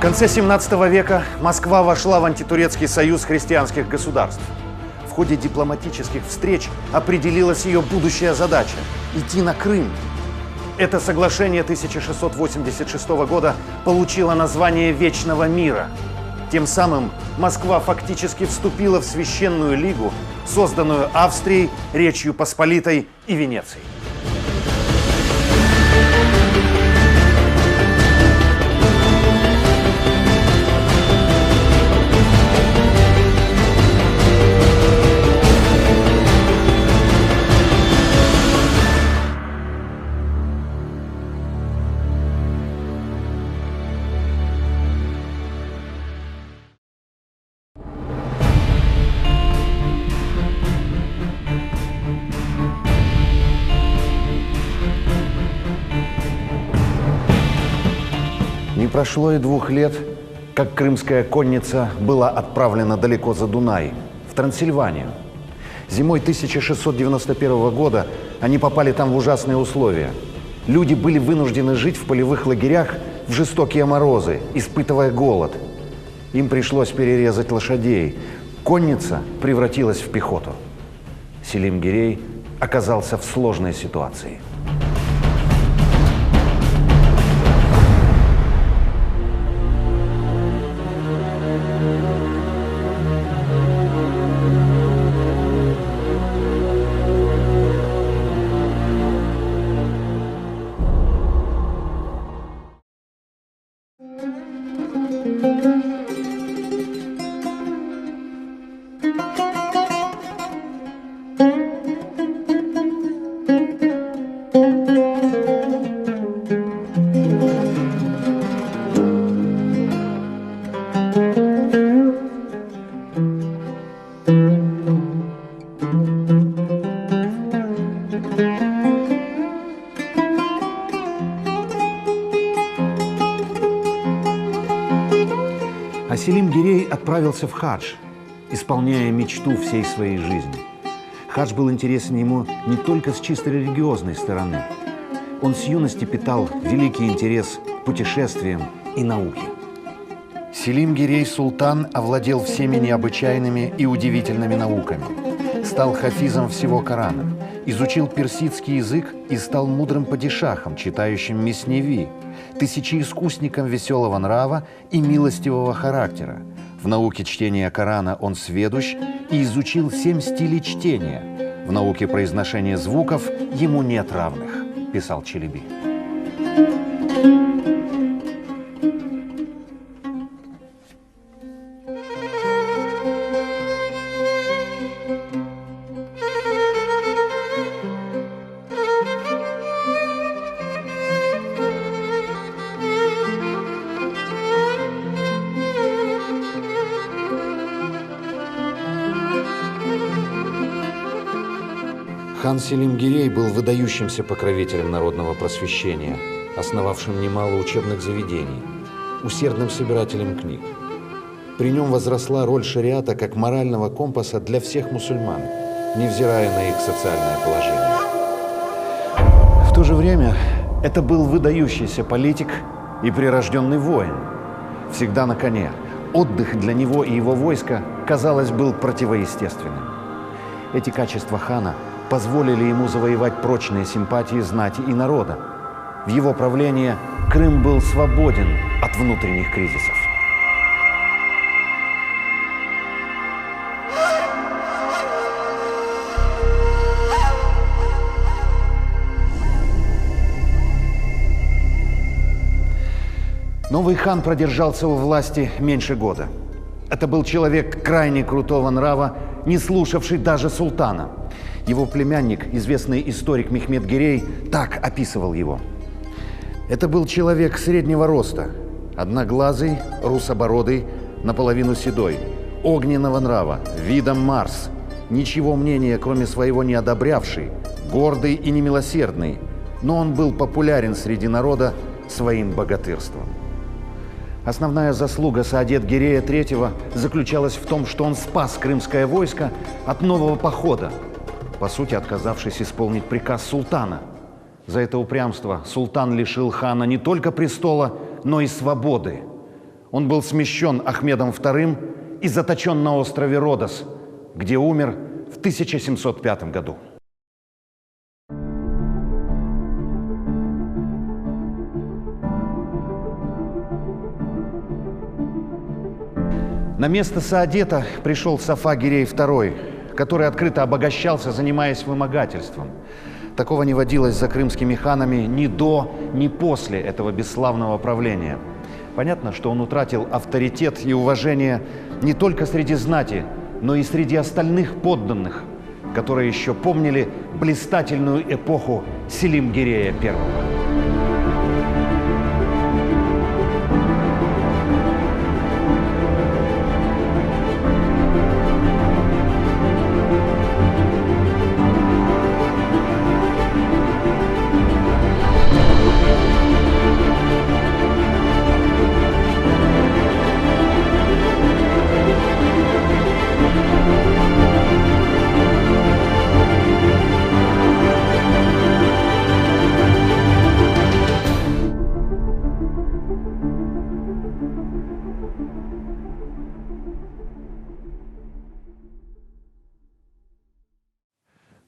конце 17 века Москва вошла в антитурецкий союз христианских государств. В ходе дипломатических встреч определилась ее будущая задача – идти на Крым. Это соглашение 1686 года получило название «Вечного мира». Тем самым Москва фактически вступила в Священную Лигу, созданную Австрией, Речью Посполитой и Венецией. Не прошло и 2 лет, как крымская конница была отправлена далеко за Дунай, в Трансильванию. Зимой 1691 года они попали там в ужасные условия. Люди были вынуждены жить в полевых лагерях в жестокие морозы, испытывая голод. Им пришлось перерезать лошадей. Конница превратилась в пехоту. Селим Гирей оказался в сложной ситуации. А Селим Гирей отправился в хадж, исполняя мечту всей своей жизни. Хадж был интересен ему не только с чисто религиозной стороны. Он с юности питал великий интерес к путешествиям и науке. Селим Гирей Султан овладел всеми необычайными и удивительными науками. Стал хафизом всего Корана, изучил персидский язык и стал мудрым падишахом, читающим Месневи, тысячеискусником веселого нрава и милостивого характера. В науке чтения Корана он сведущ и изучил 7 стилей чтения. В науке произношения звуков ему нет равных, писал Челеби. Хан Селим Гирей был выдающимся покровителем народного просвещения, основавшим немало учебных заведений, усердным собирателем книг. При нем возросла роль шариата как морального компаса для всех мусульман, невзирая на их социальное положение. В то же время это был выдающийся политик и прирожденный воин, всегда на коне. Отдых для него и его войска, казалось, был противоестественным. Эти качества хана позволили ему завоевать прочные симпатии знати и народа. В его правлении Крым был свободен от внутренних кризисов. Новый хан продержался у власти меньше года. Это был человек крайне крутого нрава, не слушавший даже султана. Его племянник, известный историк Мехмед Гирей, так описывал его. Это был человек среднего роста, одноглазый, русобородый, наполовину седой, огненного нрава, видом Марс, ничего мнения, кроме своего не одобрявший, гордый и немилосердный, но он был популярен среди народа своим богатырством. Основная заслуга Саадет-Гирея III заключалась в том, что он спас крымское войско от нового похода, по сути, отказавшись исполнить приказ султана. За это упрямство султан лишил хана не только престола, но и свободы. он был смещен Ахмедом II и заточен на острове Родос, где умер в 1705 году. На место Саадета пришел Сафа Гирей II, который открыто обогащался, занимаясь вымогательством. Такого не водилось за крымскими ханами ни до, ни после этого бесславного правления. Понятно, что он утратил авторитет и уважение не только среди знати, но и среди остальных подданных, которые еще помнили блистательную эпоху Селим-Гирея I.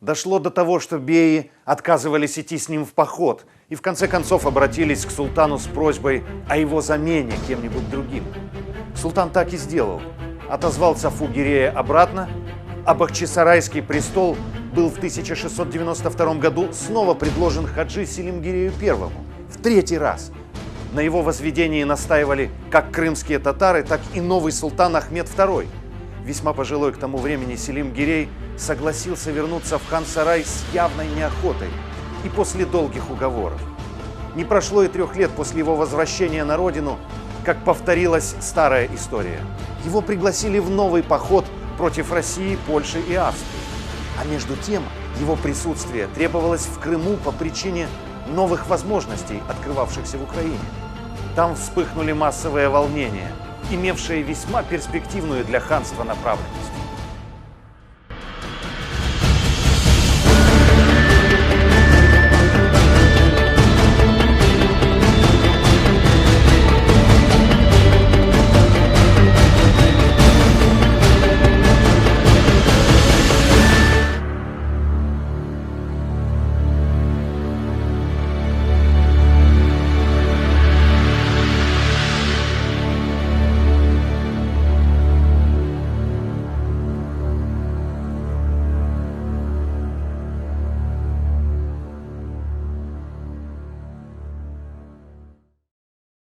Дошло до того, что беи отказывались идти с ним в поход и в конце концов обратились к султану с просьбой о его замене кем-нибудь другим. Султан так и сделал. Отозвал Сафу Гирея обратно, а Бахчисарайский престол был в 1692 году снова предложен Хаджи Селим-Гирею I в 3-й раз. На его возведении настаивали как крымские татары, так и новый султан Ахмед II. Весьма пожилой к тому времени Селим-Гирей согласился вернуться в хан-сарай с явной неохотой и после долгих уговоров. Не прошло и 3 лет после его возвращения на родину, как повторилась старая история. Его пригласили в новый поход против России, Польши и Австрии. А между тем его присутствие требовалось в Крыму по причине новых возможностей, открывавшихся в Украине. Там вспыхнули массовые волнения, имевшие весьма перспективную для ханства направленность.